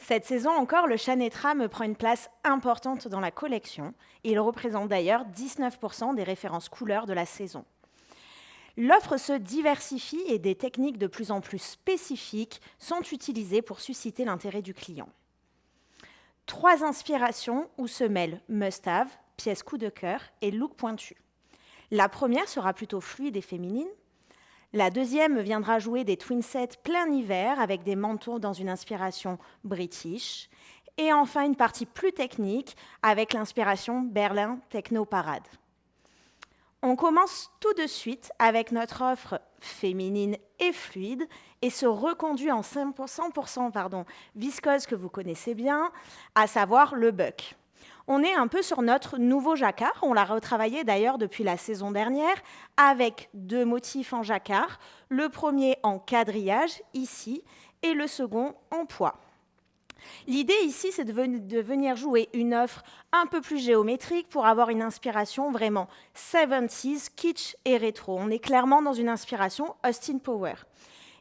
Cette saison encore, le Chanetra prend une place importante dans la collection. Il représente d'ailleurs 19% des références couleurs de la saison. L'offre se diversifie et des techniques de plus en plus spécifiques sont utilisées pour susciter l'intérêt du client. 3 inspirations où se mêlent must-have, pièce coup de cœur et look pointu. La première sera plutôt fluide et féminine. La deuxième viendra jouer des twin sets plein hiver avec des manteaux dans une inspiration british. Et enfin, une partie plus technique avec l'inspiration Berlin Techno Parade. On commence tout de suite avec notre offre féminine et fluide et se reconduit en 100% viscose que vous connaissez bien, à savoir le buck. On est un peu sur notre nouveau jacquard. On l'a retravaillé d'ailleurs depuis la saison dernière avec 2 motifs en jacquard. Le premier en quadrillage, ici, et le second en pois. L'idée ici, c'est de venir jouer une offre un peu plus géométrique pour avoir une inspiration vraiment 70s, kitsch et rétro. On est clairement dans une inspiration Austin Power.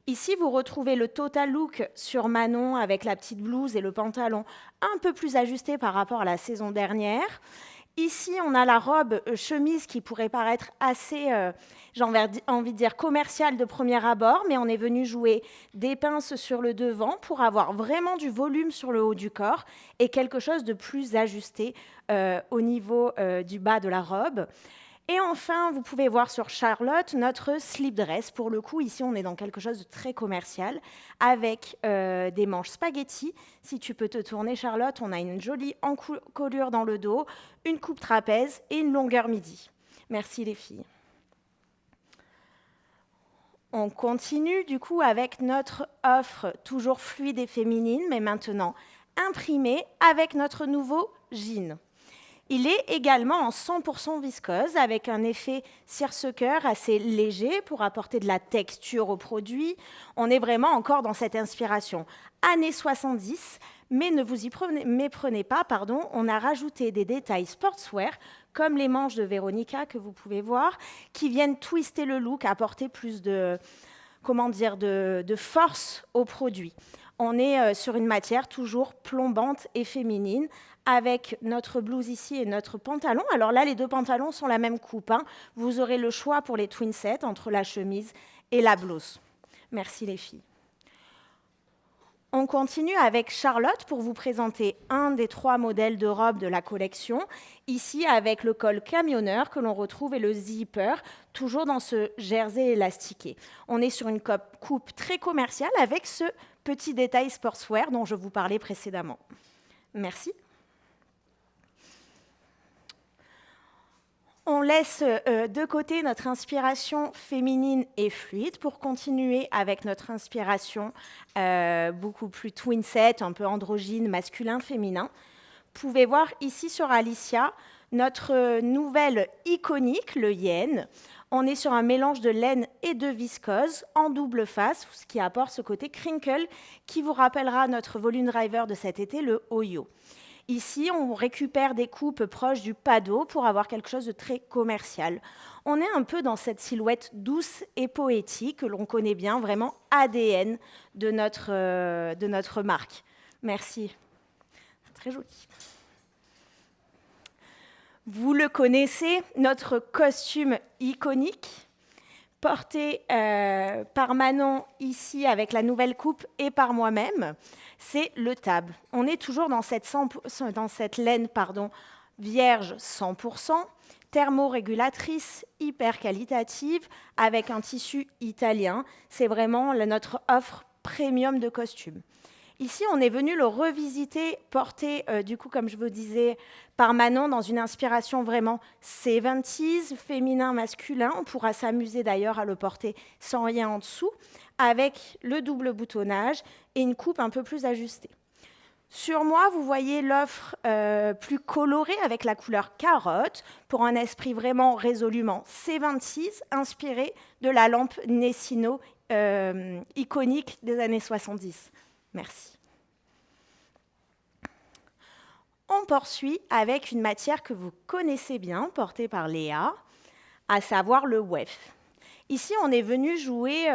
Ici, vous retrouvez le total look sur Manon avec la petite blouse et le pantalon un peu plus ajusté par rapport à la saison dernière. Ici, on a la robe chemise qui pourrait paraître assez, j'ai envie de dire, commerciale de premier abord, mais on est venu jouer des pinces sur le devant pour avoir vraiment du volume sur le haut du corps et quelque chose de plus ajusté au niveau du bas de la robe. Et enfin, vous pouvez voir sur Charlotte notre slip dress. Pour le coup, ici, on est dans quelque chose de très commercial avec des manches spaghetti. Si tu peux te tourner, Charlotte, on a une jolie encolure dans le dos, une coupe trapèze et une longueur midi. Merci les filles. On continue du coup avec notre offre toujours fluide et féminine, mais maintenant imprimée avec notre nouveau jean. Il est également en 100% viscose avec un effet seersucker assez léger pour apporter de la texture au produit. On est vraiment encore dans cette inspiration années 70, mais ne vous y méprenez pas, on a rajouté des détails sportswear comme les manches de Véronica que vous pouvez voir, qui viennent twister le look, apporter plus de force au produit. On est sur une matière toujours plombante et féminine, avec notre blouse ici et notre pantalon. Alors là, les 2 pantalons sont la même coupe. Vous aurez le choix pour les twin sets entre la chemise et la blouse. Merci les filles. On continue avec Charlotte pour vous présenter un des 3 modèles de robe de la collection. Ici, avec le col camionneur que l'on retrouve et le zipper, toujours dans ce jersey élastiqué. On est sur une coupe très commerciale avec ce petit détail sportswear dont je vous parlais précédemment. Merci. On laisse de côté notre inspiration féminine et fluide pour continuer avec notre inspiration beaucoup plus twin set, un peu androgyne, masculin, féminin. Vous pouvez voir ici sur Alicia notre nouvelle iconique, le yen. On est sur un mélange de laine et de viscose en double face, ce qui apporte ce côté crinkle qui vous rappellera notre volume driver de cet été, le Oyo. Ici, on récupère des coupes proches du pado pour avoir quelque chose de très commercial. On est un peu dans cette silhouette douce et poétique que l'on connaît bien, vraiment ADN de notre marque. Merci. C'est très joli. Vous le connaissez, notre costume iconique, porté par Manon ici avec la nouvelle coupe et par moi-même, c'est le table. On est toujours dans cette laine vierge 100%, thermorégulatrice, hyper qualitative, avec un tissu italien. C'est vraiment notre offre premium de costumes. Ici, on est venu le revisiter, porté, du coup, comme je vous disais, par Manon, dans une inspiration vraiment 70s, féminin, masculin. On pourra s'amuser d'ailleurs à le porter sans rien en dessous, avec le double boutonnage et une coupe un peu plus ajustée. Sur moi, vous voyez l'offre plus colorée avec la couleur carotte, pour un esprit vraiment résolument C26, inspiré de la lampe Nessino iconique des années 70. Merci. On poursuit avec une matière que vous connaissez bien, portée par Léa, à savoir le wef. Ici, on est venu jouer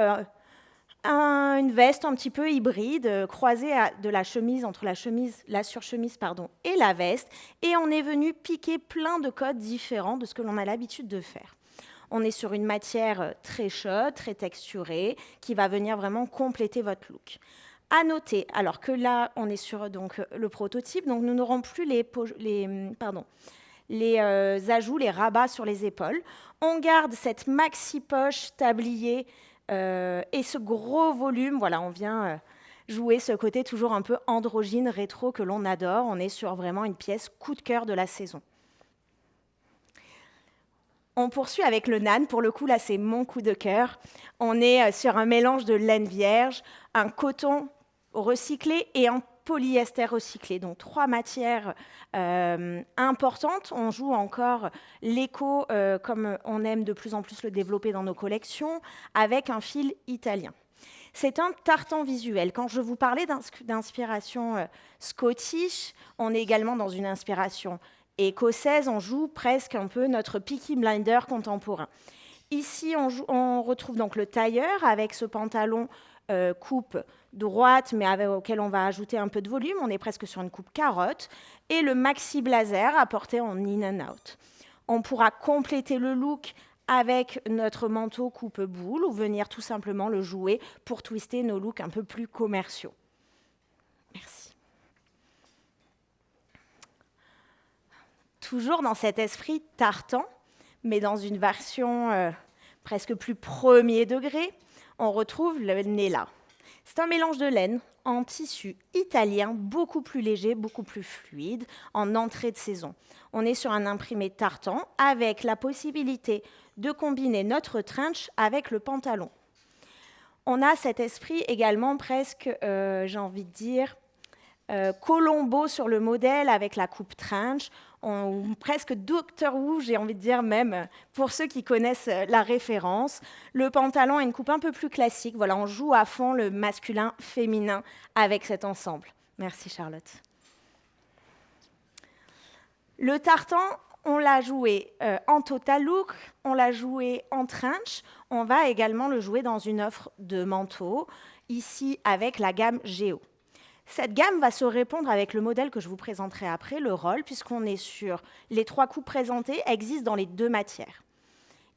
une veste un petit peu hybride, croisée de la chemise, entre la surchemise et la veste. Et on est venu piquer plein de codes différents de ce que l'on a l'habitude de faire. On est sur une matière très chaude, très texturée, qui va venir vraiment compléter votre look. À noter, alors que là, on est sur donc, le prototype, donc nous n'aurons plus les ajouts, les rabats sur les épaules. On garde cette maxi-poche tablier et ce gros volume. Voilà, on vient jouer ce côté toujours un peu androgyne, rétro, que l'on adore. On est sur vraiment une pièce coup de cœur de la saison. On poursuit avec le nan. Pour le coup, là, c'est mon coup de cœur. On est sur un mélange de laine vierge, un coton recyclé et un polyester recyclé. Donc, 3 matières importantes. On joue encore l'éco, comme on aime de plus en plus le développer dans nos collections, avec un fil italien. C'est un tartan visuel. Quand je vous parlais d'inspiration scottish, on est également dans une inspiration écossaise. On joue presque un peu notre Peaky Blinder contemporain. Ici, on retrouve donc le tailleur avec ce pantalon coupe droite, mais auquel on va ajouter un peu de volume. On est presque sur une coupe carotte. Et le maxi blazer apporté en in and out. On pourra compléter le look avec notre manteau coupe-boule ou venir tout simplement le jouer pour twister nos looks un peu plus commerciaux. Merci. Toujours dans cet esprit tartan, mais dans une version presque plus premier degré, on retrouve le Nella. C'est un mélange de laine en tissu italien, beaucoup plus léger, beaucoup plus fluide, en entrée de saison. On est sur un imprimé tartan avec la possibilité de combiner notre trench avec le pantalon. On a cet esprit également presque, j'ai envie de dire, Colombo sur le modèle avec la coupe trench, presque Doctor Who, j'ai envie de dire même, pour ceux qui connaissent la référence. Le pantalon a une coupe un peu plus classique. Voilà, on joue à fond le masculin-féminin avec cet ensemble. Merci Charlotte. Le tartan, on l'a joué en total look, on l'a joué en trench, on va également le jouer dans une offre de manteau, ici avec la gamme Géo. Cette gamme va se répondre avec le modèle que je vous présenterai après, le roll, puisqu'on est sur les 3 coupes présentées, existent dans les 2 matières.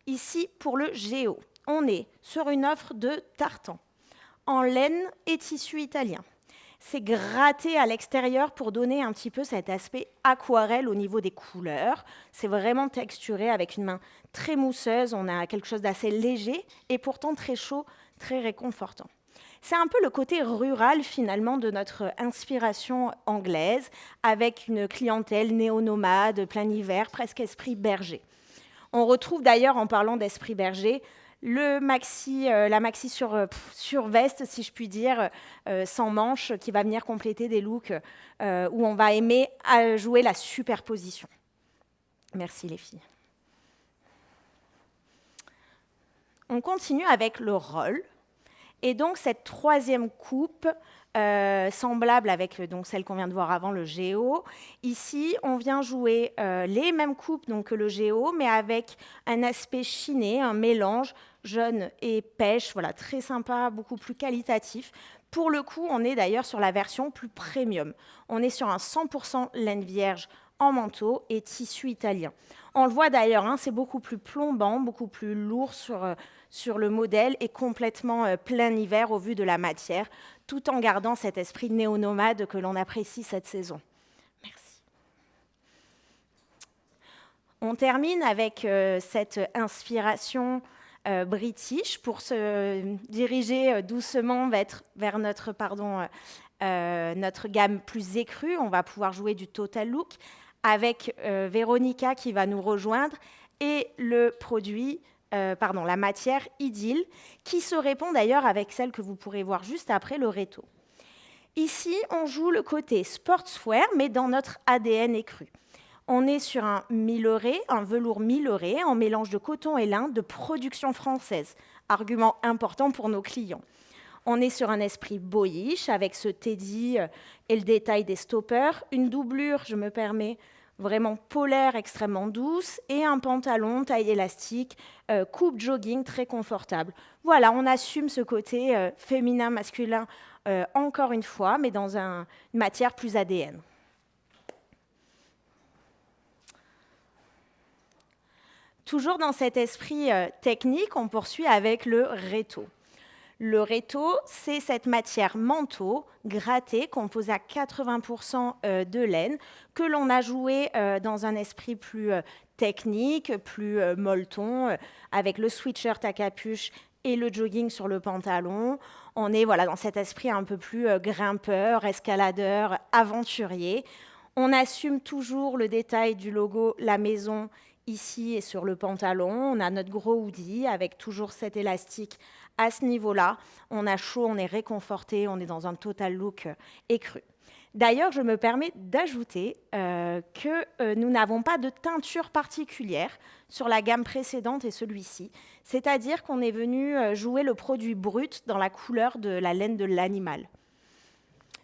Ici, pour le Géo, on est sur une offre de tartan, en laine et tissu italien. C'est gratté à l'extérieur pour donner un petit peu cet aspect aquarelle au niveau des couleurs. C'est vraiment texturé avec une main très mousseuse. On a quelque chose d'assez léger et pourtant très chaud, très réconfortant. C'est un peu le côté rural finalement de notre inspiration anglaise, avec une clientèle néo-nomade, plein hiver, presque esprit berger. On retrouve d'ailleurs, en parlant d'esprit berger, la maxi sur veste, si je puis dire, sans manches, qui va venir compléter des looks où on va aimer jouer la superposition. Merci les filles. On continue avec le roll. Et donc, cette 3e coupe, semblable avec donc, celle qu'on vient de voir avant, le Géo. Ici, on vient jouer les mêmes coupes donc, que le Géo, mais avec un aspect chiné, un mélange jaune et pêche, voilà, très sympa, beaucoup plus qualitatif. Pour le coup, on est d'ailleurs sur la version plus premium. On est sur un 100% laine vierge en manteau et tissu italien. On le voit d'ailleurs, hein, c'est beaucoup plus plombant, beaucoup plus lourd sur le modèle et complètement plein hiver au vu de la matière, tout en gardant cet esprit néo-nomade que l'on apprécie cette saison. Merci. On termine avec cette inspiration british pour se diriger doucement vers notre gamme plus écrue. On va pouvoir jouer du total look avec Véronica qui va nous rejoindre et le produit, la matière Idylle, qui se répond d'ailleurs avec celle que vous pourrez voir juste après, le Réto. Ici, on joue le côté sportswear, mais dans notre ADN écru. On est sur un velours milleré, en mélange de coton et lin de production française, argument important pour nos clients. On est sur un esprit boyish, avec ce teddy et le détail des stoppers, une doublure, je me permets, vraiment polaire, extrêmement douce, et un pantalon taille élastique, coupe jogging très confortable. Voilà, on assume ce côté féminin, masculin, encore une fois, mais dans une matière plus ADN. Toujours dans cet esprit technique, on poursuit avec le réto. Le réto, c'est cette matière manteau grattée, composée à 80% de laine, que l'on a joué dans un esprit plus technique, plus molleton, avec le sweatshirt à capuche et le jogging sur le pantalon. On est dans cet esprit un peu plus grimpeur, escaladeur, aventurier. On assume toujours le détail du logo La Maison ici et sur le pantalon. On a notre gros hoodie avec toujours cet élastique à ce niveau-là. On a chaud, on est réconforté, on est dans un total look écru. D'ailleurs, je me permets d'ajouter que nous n'avons pas de teinture particulière sur la gamme précédente et celui-ci. C'est-à-dire qu'on est venu jouer le produit brut dans la couleur de la laine de l'animal.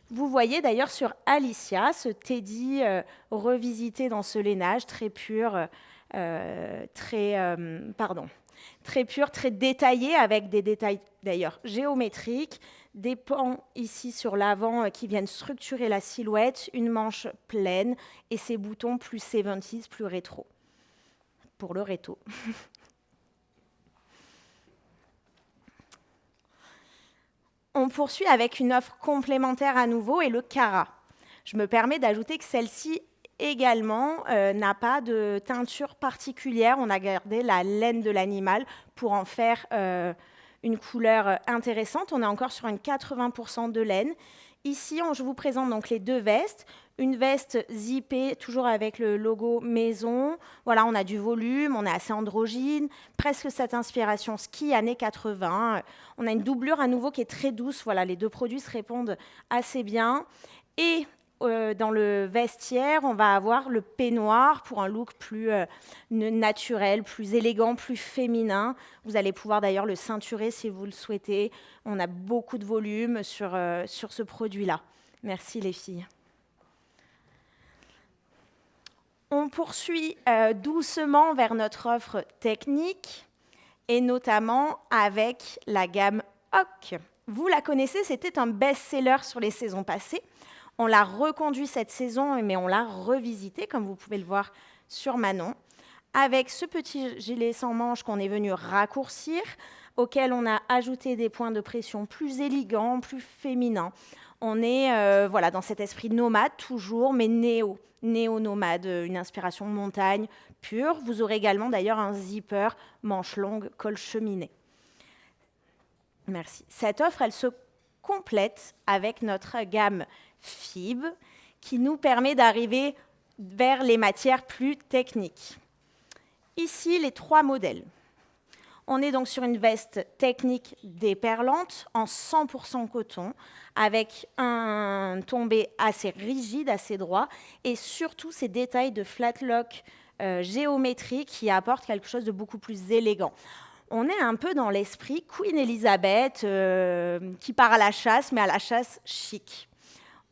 Vous voyez d'ailleurs sur Alicia ce teddy revisité dans ce lainage très pur, très pur, très détaillé, avec des détails d'ailleurs géométriques, des pans ici sur l'avant qui viennent structurer la silhouette, une manche pleine et ces boutons plus 70s, plus rétro, pour le réto. On poursuit avec une offre complémentaire à nouveau et le Cara. Je me permets d'ajouter que celle-ci également n'a pas de teinture particulière. On a gardé la laine de l'animal pour en faire une couleur intéressante. On est encore sur une 80% de laine. Ici, je vous présente donc les deux vestes. Une veste zippée, toujours avec le logo maison. Voilà, on a du volume, on est assez androgyne, presque cette inspiration ski années 80. On a une doublure à nouveau qui est très douce. Voilà, les deux produits se répondent assez bien. Et dans le vestiaire, on va avoir le peignoir pour un look plus naturel, plus élégant, plus féminin. Vous allez pouvoir d'ailleurs le ceinturer si vous le souhaitez. On a beaucoup de volume sur ce produit-là. Merci les filles. On poursuit doucement vers notre offre technique et notamment avec la gamme Hoc. Vous la connaissez, c'était un best-seller sur les saisons passées. On l'a reconduit cette saison, mais on l'a revisité, comme vous pouvez le voir sur Manon, avec ce petit gilet sans manches qu'on est venu raccourcir, auquel on a ajouté des points de pression plus élégants, plus féminins. On est dans cet esprit nomade toujours, mais néo-nomade, une inspiration montagne pure. Vous aurez également d'ailleurs un zipper, manche longue, col cheminé. Merci. Cette offre, elle se complète avec notre gamme FIB, qui nous permet d'arriver vers les matières plus techniques. Ici, les trois modèles. On est donc sur une veste technique déperlante en 100% coton, avec un tombé assez rigide, assez droit, et surtout ces détails de flat lock géométriques qui apportent quelque chose de beaucoup plus élégant. On est un peu dans l'esprit Queen Elizabeth qui part à la chasse, mais à la chasse chic.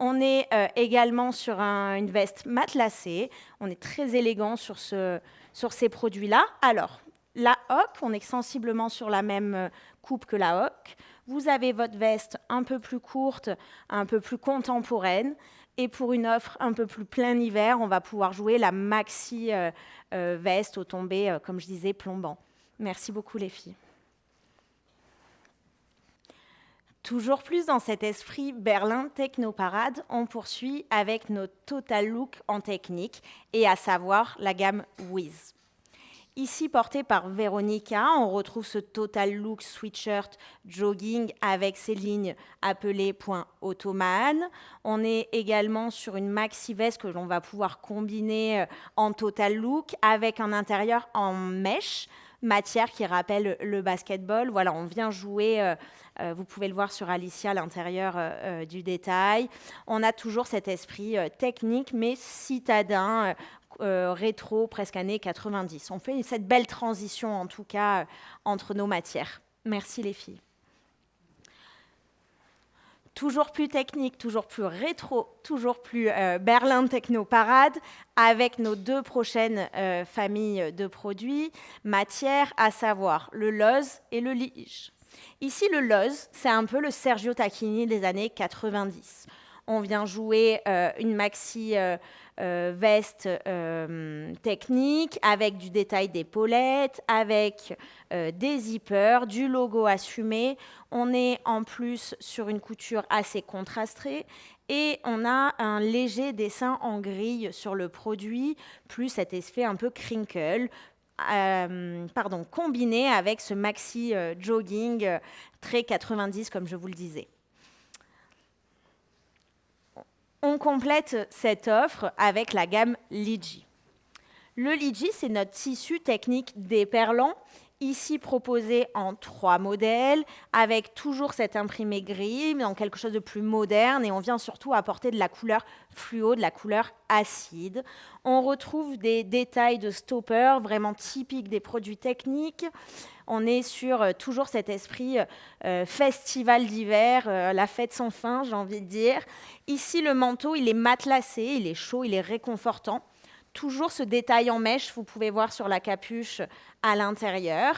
On est également sur une veste matelassée. On est très élégant sur ces produits-là. Alors, la Hoc, on est sensiblement sur la même coupe que la Hoc. Vous avez votre veste un peu plus courte, un peu plus contemporaine. Et pour une offre un peu plus plein hiver, on va pouvoir jouer la maxi veste au tombé, comme je disais, plombant. Merci beaucoup les filles. Toujours plus dans cet esprit Berlin Technoparade, on poursuit avec notre total look en technique, et à savoir la gamme Wiz. Ici, portée par Véronica, on retrouve ce total look sweatshirt jogging avec ses lignes appelées point ottomane. On est également sur une maxi veste que l'on va pouvoir combiner en total look avec un intérieur en mèche, matière qui rappelle le basketball. Voilà, on vient jouer, vous pouvez le voir sur Alicia, l'intérieur du détail. On a toujours cet esprit technique, mais citadin, rétro, presque années 90. On fait cette belle transition, en tout cas, entre nos matières. Merci les filles. Toujours plus technique, toujours plus rétro, toujours plus Berlin Techno Parade, avec nos 2 prochaines familles de produits, matières, à savoir le Loz et le Lige. Ici, le Loz, c'est un peu le Sergio Tacchini des années 90. On vient jouer une maxi veste technique avec du détail d'épaulettes, avec des zippers, du logo assumé. On est en plus sur une couture assez contrastée et on a un léger dessin en grille sur le produit, plus cet effet un peu crinkle, combiné avec ce maxi jogging très 90 comme je vous le disais. On complète cette offre avec la gamme Ligi. Le Ligi, c'est notre tissu technique déperlant, ici proposé en 3 modèles, avec toujours cet imprimé gris, mais dans quelque chose de plus moderne, et on vient surtout apporter de la couleur fluo, de la couleur acide. On retrouve des détails de stopper vraiment typiques des produits techniques. On est sur toujours cet esprit festival d'hiver, la fête sans fin, j'ai envie de dire. Ici, le manteau, il est matelassé, il est chaud, il est réconfortant. Toujours ce détail en mèche, vous pouvez voir sur la capuche à l'intérieur.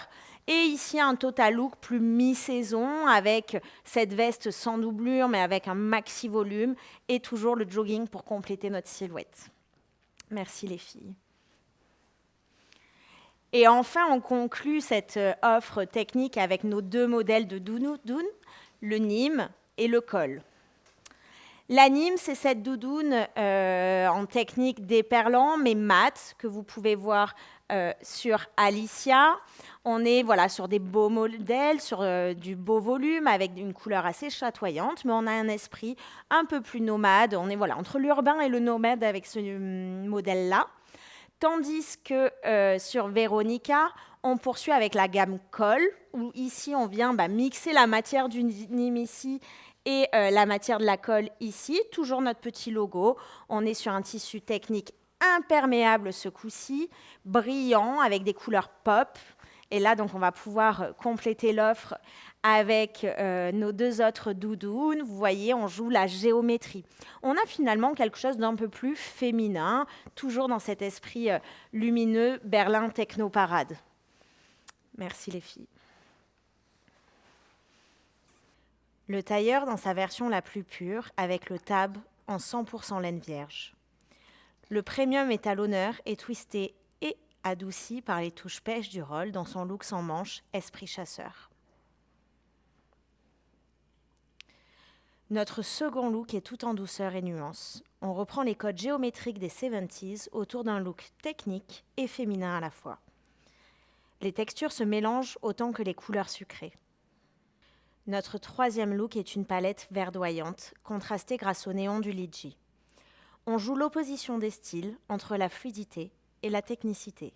Et ici, un total look plus mi-saison avec cette veste sans doublure, mais avec un maxi volume. Et toujours le jogging pour compléter notre silhouette. Merci les filles. Et enfin, on conclut cette offre technique avec nos 2 modèles de doudoune, le Nîmes et le col. La Nîmes, c'est cette doudoune en technique déperlant, mais mat, que vous pouvez voir sur Alicia. On est sur des beaux modèles, sur du beau volume, avec une couleur assez chatoyante, mais on a un esprit un peu plus nomade. On est entre l'urbain et le nomade avec ce modèle-là. Tandis que sur Véronica, on poursuit avec la gamme col, où ici, on vient mixer la matière du Nîmes ici et la matière de la colle ici. Toujours notre petit logo. On est sur un tissu technique imperméable ce coup-ci, brillant, avec des couleurs pop. Et là, donc, on va pouvoir compléter l'offre avec nos 2 autres doudounes. Vous voyez, on joue la géométrie. On a finalement quelque chose d'un peu plus féminin, toujours dans cet esprit lumineux Berlin Techno Parade. Merci les filles. Le tailleur dans sa version la plus pure, avec le tab en 100% laine vierge. Le premium est à l'honneur et twisté et adouci par les touches pêche du roll dans son look sans manches, esprit chasseur. Notre second look est tout en douceur et nuance. On reprend les codes géométriques des 70s autour d'un look technique et féminin à la fois. Les textures se mélangent autant que les couleurs sucrées. Notre troisième look est une palette verdoyante, contrastée grâce au néon du Ligi. On joue l'opposition des styles entre la fluidité et la technicité.